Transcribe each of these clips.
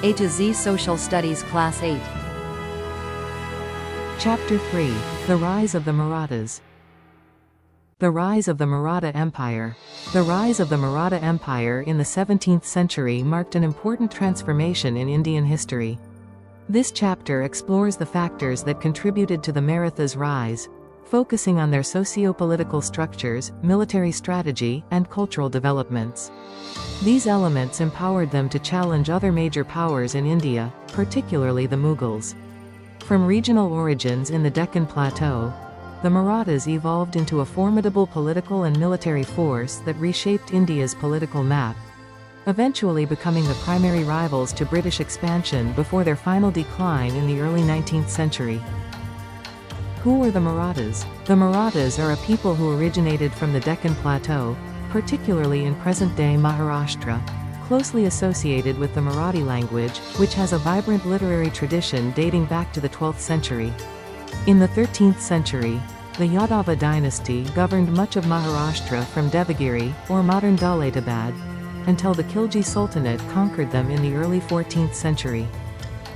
A to Z Social Studies Class 8. Chapter 3: The Rise of the Marathas. The rise of the Maratha Empire. The rise of the Maratha Empire in the 17th century marked an important transformation in Indian history. This chapter explores the factors that contributed to the Marathas' rise, focusing on their socio-political structures, military strategy, and cultural developments. These elements empowered them to challenge other major powers in India, particularly the Mughals. From regional origins in the Deccan Plateau, the Marathas evolved into a formidable political and military force that reshaped India's political map, eventually becoming the primary rivals to British expansion before their final decline in the early 19th century. Who were the Marathas? The Marathas are a people who originated from the Deccan Plateau, particularly in present-day Maharashtra, closely associated with the Marathi language, which has a vibrant literary tradition dating back to the 12th century. In the 13th century, the Yadava dynasty governed much of Maharashtra from Devagiri, or modern Daulatabad, until the Khilji Sultanate conquered them in the early 14th century.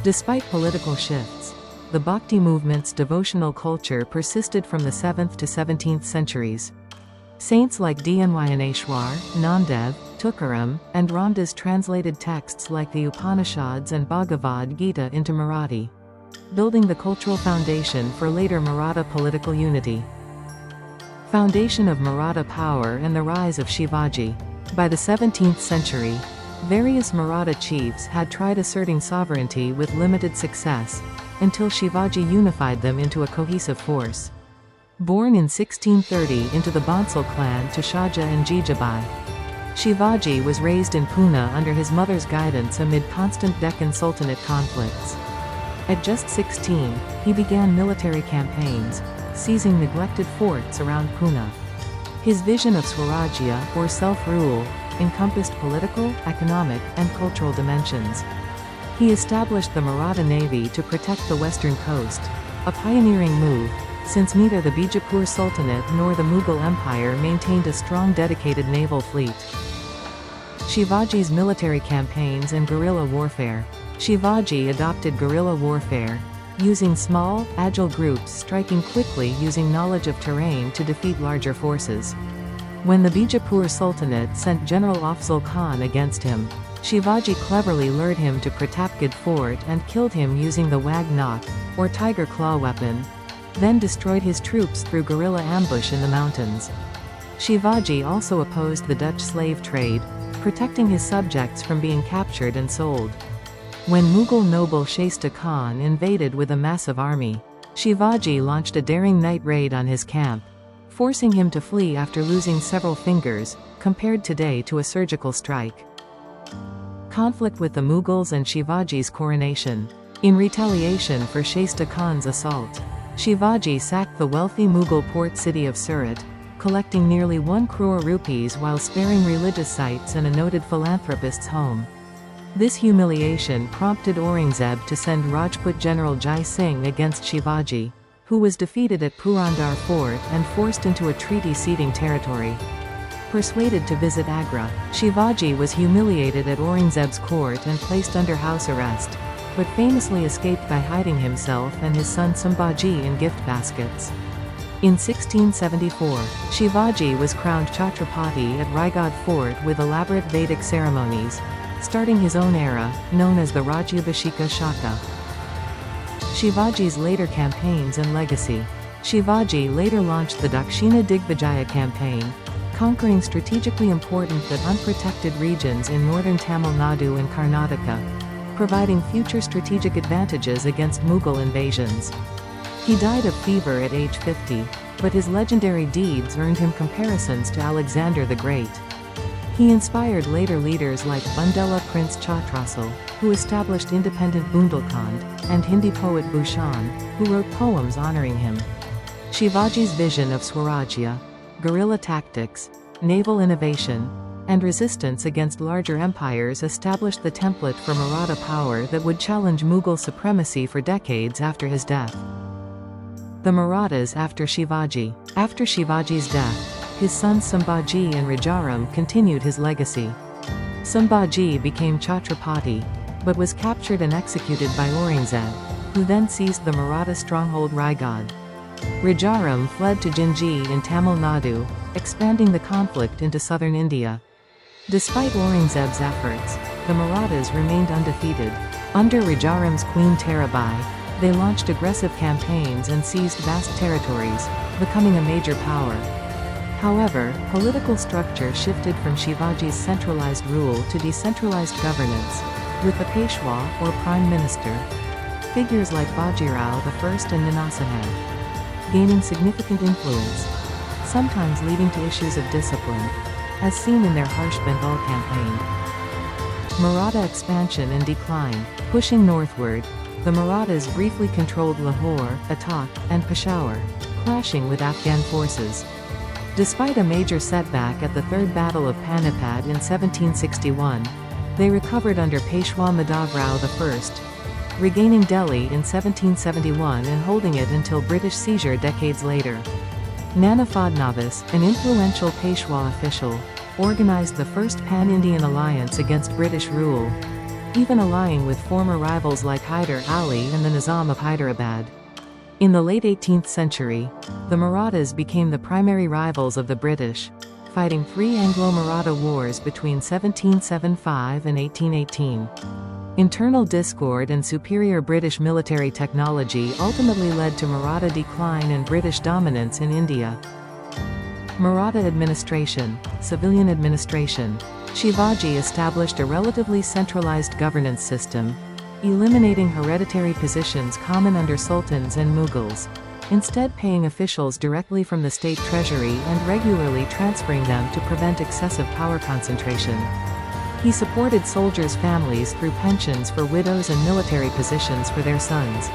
Despite political shifts, the Bhakti movement's devotional culture persisted from the 7th to 17th centuries. Saints like Dnyaneshwar, Namdev, Tukaram, and Ramdas translated texts like the Upanishads and Bhagavad Gita into Marathi, building the cultural foundation for later Maratha political unity. Foundation of Maratha power and the rise of Shivaji. By the 17th century, various Maratha chiefs had tried asserting sovereignty with limited success, until Shivaji unified them into a cohesive force. Born in 1630 into the Bansal clan to Shahja and Jijabai, Shivaji was raised in Pune under his mother's guidance amid constant Deccan Sultanate conflicts. At just 16, he began military campaigns, seizing neglected forts around Pune. His vision of Swarajya, or self-rule, encompassed political, economic, and cultural dimensions. He established the Maratha Navy to protect the western coast, a pioneering move, since neither the Bijapur Sultanate nor the Mughal Empire maintained a strong dedicated naval fleet. Shivaji's military campaigns and guerrilla warfare. Shivaji adopted guerrilla warfare, using small, agile groups striking quickly using knowledge of terrain to defeat larger forces. When the Bijapur Sultanate sent General Afzal Khan against him, Shivaji cleverly lured him to Pratapgarh fort and killed him using the Wag Nok, or tiger claw weapon, then destroyed his troops through guerrilla ambush in the mountains. Shivaji also opposed the Dutch slave trade, protecting his subjects from being captured and sold. When Mughal noble Shaista Khan invaded with a massive army, Shivaji launched a daring night raid on his camp, forcing him to flee after losing several fingers, compared today to a surgical strike. Conflict with the Mughals and Shivaji's coronation. In retaliation for Shaista Khan's assault, Shivaji sacked the wealthy Mughal port city of Surat, collecting nearly 1 crore rupees while sparing religious sites and a noted philanthropist's home. This humiliation prompted Aurangzeb to send Rajput general Jai Singh against Shivaji, who was defeated at Purandar fort and forced into a treaty ceding territory. Persuaded to visit Agra, Shivaji was humiliated at Aurangzeb's court and placed under house arrest, but famously escaped by hiding himself and his son Sambhaji in gift baskets. In 1674, Shivaji was crowned Chhatrapati at Raigad fort with elaborate Vedic ceremonies, starting his own era, known as the Rajyabhisheka Shaka. Shivaji's later campaigns and legacy. Shivaji later launched the Dakshina Digvijaya campaign, conquering strategically important but unprotected regions in northern Tamil Nadu and Karnataka, providing future strategic advantages against Mughal invasions. He died of fever at age 50, but his legendary deeds earned him comparisons to Alexander the Great. He inspired later leaders like Bundela Prince Chhatrasal, who established independent Bundelkhand, and Hindi poet Bhushan, who wrote poems honoring him. Shivaji's vision of Swarajya, guerrilla tactics, naval innovation, and resistance against larger empires established the template for Maratha power that would challenge Mughal supremacy for decades after his death. The Marathas after Shivaji. After Shivaji's death, his sons Sambhaji and Rajaram continued his legacy. Sambhaji became Chhatrapati, but was captured and executed by Aurangzeb, who then seized the Maratha stronghold Raigad. Rajaram fled to Jinji in Tamil Nadu, expanding the conflict into southern India. Despite Aurangzeb's efforts, the Marathas remained undefeated. Under Rajaram's Queen Tarabai, they launched aggressive campaigns and seized vast territories, becoming a major power. However, political structure shifted from Shivaji's centralized rule to decentralized governance, with the Peshwa, or Prime Minister, figures like Bajirao I and Nanasahan, gaining significant influence, sometimes leading to issues of discipline, as seen in their harsh Bengal campaign. Maratha expansion and decline. Pushing northward, the Marathas briefly controlled Lahore, Attock, and Peshawar, clashing with Afghan forces. Despite a major setback at the Third Battle of Panipat in 1761, they recovered under Peshwa Madhav Rao I, regaining Delhi in 1771 and holding it until British seizure decades later. Nana Fadnavis, an influential Peshwa official, organized the first pan-Indian alliance against British rule, even allying with former rivals like Hyder Ali and the Nizam of Hyderabad. In the late 18th century, the Marathas became the primary rivals of the British, fighting three Anglo-Maratha wars between 1775 and 1818. Internal discord and superior British military technology ultimately led to Maratha decline and British dominance in India. Maratha administration, civilian administration. Shivaji established a relatively centralized governance system, eliminating hereditary positions common under sultans and Mughals, instead paying officials directly from the state treasury and regularly transferring them to prevent excessive power concentration. He supported soldiers' families through pensions for widows and military positions for their sons.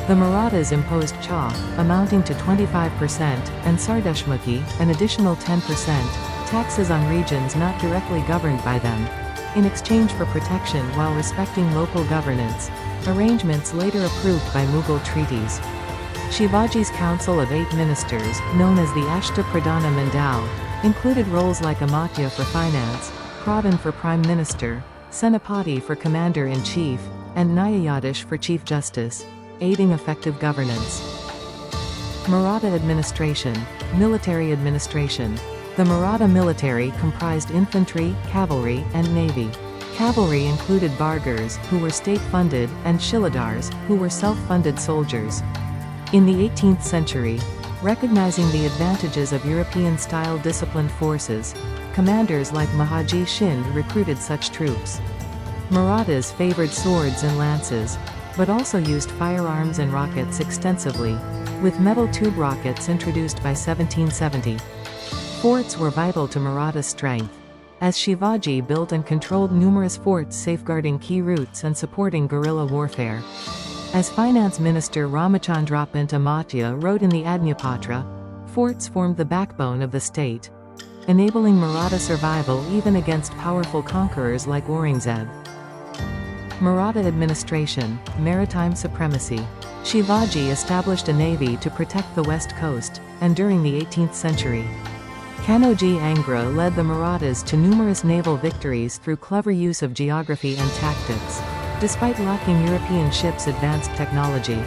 The Marathas imposed chaw, amounting to 25%, and sardeshmukhi, an additional 10%, taxes on regions not directly governed by them, in exchange for protection while respecting local governance, arrangements later approved by Mughal treaties. Shivaji's council of 8 ministers, known as the Ashta Pradhana Mandal, included roles like Amatya for finance, Pradhan for prime minister, Senapati for commander-in-chief, and Nyayadhish for chief justice, aiding effective governance. Maratha administration, military administration. The Maratha military comprised infantry, cavalry, and navy. Cavalry included Bargars, who were state-funded, and Shiladars, who were self-funded soldiers. In the 18th century, recognizing the advantages of European-style disciplined forces, commanders like Mahaji Shind recruited such troops. Marathas favored swords and lances, but also used firearms and rockets extensively, with metal tube rockets introduced by 1770. Forts were vital to Maratha strength, as Shivaji built and controlled numerous forts safeguarding key routes and supporting guerrilla warfare. As finance minister Ramachandra Amatya wrote in the Ajnapatra, forts formed the backbone of the state, enabling Maratha survival even against powerful conquerors like Aurangzeb. Maratha administration, maritime supremacy. Shivaji established a navy to protect the west coast, and during the 18th century, Kanoji Angra led the Marathas to numerous naval victories through clever use of geography and tactics, despite lacking European ships' advanced technology.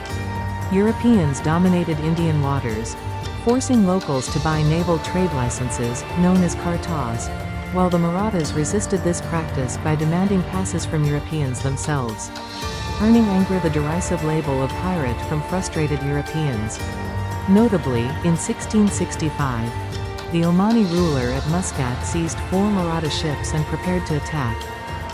Europeans dominated Indian waters, forcing locals to buy naval trade licenses, known as kartas, while the Marathas resisted this practice by demanding passes from Europeans themselves, earning Angra the derisive label of pirate from frustrated Europeans. Notably, in 1665, the Omani ruler at Muscat seized 4 Maratha ships and prepared to attack,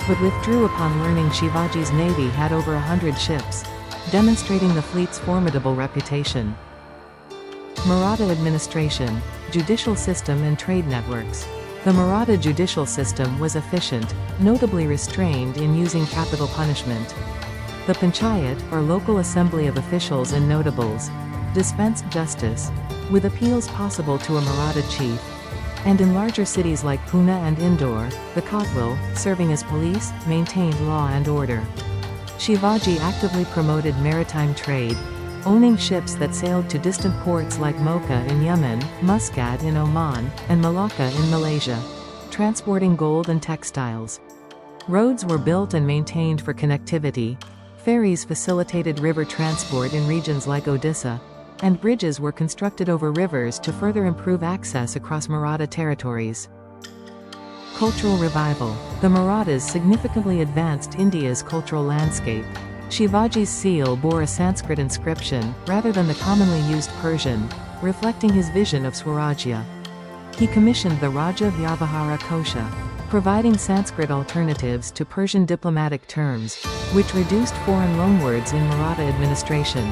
but withdrew upon learning Shivaji's navy had over 100 ships, demonstrating the fleet's formidable reputation. Maratha administration, judicial system and trade networks. The Maratha judicial system was efficient, notably restrained in using capital punishment. The panchayat, or local assembly of officials and notables, dispensed justice, with appeals possible to a Maratha chief, and in larger cities like Pune and Indore, the Kotwal, serving as police, maintained law and order. Shivaji actively promoted maritime trade, owning ships that sailed to distant ports like Mocha in Yemen, Muscat in Oman, and Malacca in Malaysia, transporting gold and textiles. Roads were built and maintained for connectivity, ferries facilitated river transport in regions like Odisha, and bridges were constructed over rivers to further improve access across Maratha territories. Cultural revival. The Marathas significantly advanced India's cultural landscape. Shivaji's seal bore a Sanskrit inscription, rather than the commonly used Persian, reflecting his vision of Swarajya. He commissioned the Raja Vyavahara Kosha, providing Sanskrit alternatives to Persian diplomatic terms, which reduced foreign loanwords in Maratha administration.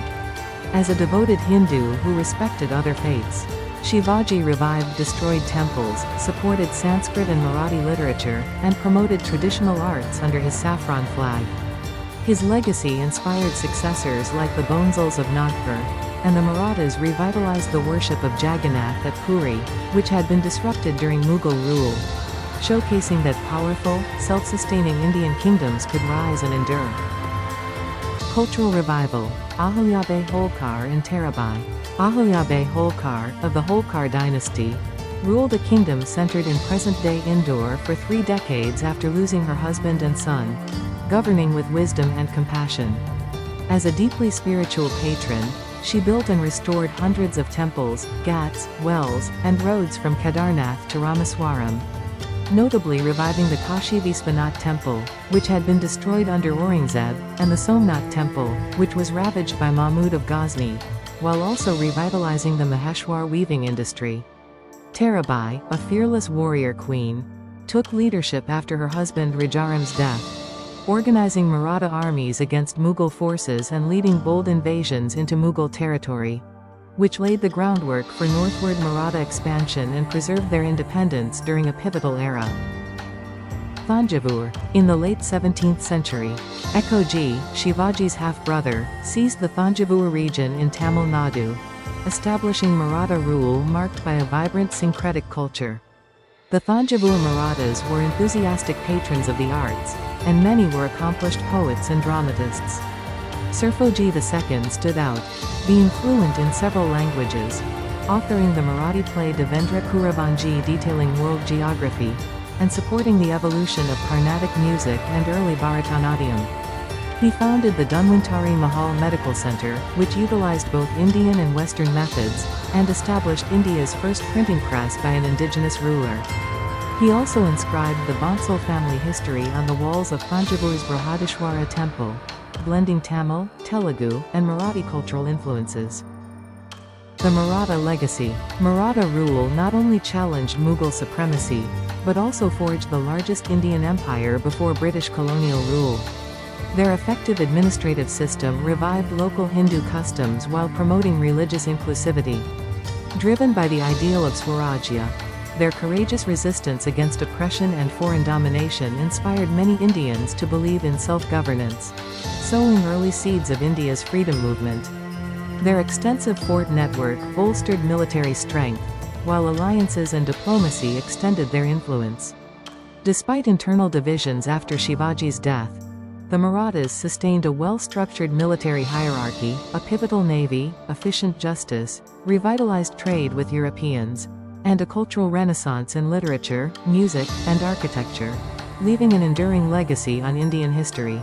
As a devoted Hindu who respected other faiths, Shivaji revived destroyed temples, supported Sanskrit and Marathi literature, and promoted traditional arts under his saffron flag. His legacy inspired successors like the Bhonsles of Nagpur, and the Marathas revitalized the worship of Jagannath at Puri, which had been disrupted during Mughal rule, showcasing that powerful, self-sustaining Indian kingdoms could rise and endure. Cultural revival. Ahilyabai Holkar and Tarabai. Ahilyabai Holkar, of the Holkar dynasty, ruled a kingdom centered in present-day Indore for 3 decades after losing her husband and son, governing with wisdom and compassion. As a deeply spiritual patron, she built and restored hundreds of temples, ghats, wells, and roads from Kedarnath to Rameswaram, notably reviving the Kashi Vishwanath temple, which had been destroyed under Aurangzeb, and the Somnath temple, which was ravaged by Mahmud of Ghazni, while also revitalizing the Maheshwar weaving industry. Tarabai, a fearless warrior queen, took leadership after her husband Rajaram's death, organizing Maratha armies against Mughal forces and leading bold invasions into Mughal territory, which laid the groundwork for northward Maratha expansion and preserved their independence during a pivotal era. Thanjavur. In the late 17th century, Ekoji, Shivaji's half-brother, seized the Thanjavur region in Tamil Nadu, establishing Maratha rule marked by a vibrant syncretic culture. The Thanjavur Marathas were enthusiastic patrons of the arts, and many were accomplished poets and dramatists. Surfoji II stood out, being fluent in several languages, authoring the Marathi play Devendra Kurabanji detailing world geography, and supporting the evolution of Carnatic music and early Bharatanatyam. He founded the Dhanwantari Mahal Medical Center, which utilized both Indian and Western methods, and established India's first printing press by an indigenous ruler. He also inscribed the Bhonsle family history on the walls of Thanjavur's Brihadishwara temple, blending Tamil, Telugu, and Marathi cultural influences. The Maratha legacy. Maratha rule not only challenged Mughal supremacy, but also forged the largest Indian empire before British colonial rule. Their effective administrative system revived local Hindu customs while promoting religious inclusivity. Driven by the ideal of Swarajya, their courageous resistance against oppression and foreign domination inspired many Indians to believe in self-governance, sowing early seeds of India's freedom movement. Their extensive fort network bolstered military strength, while alliances and diplomacy extended their influence. Despite internal divisions after Shivaji's death, the Marathas sustained a well-structured military hierarchy, a pivotal navy, efficient justice, revitalized trade with Europeans, and a cultural renaissance in literature, music, and architecture, leaving an enduring legacy on Indian history.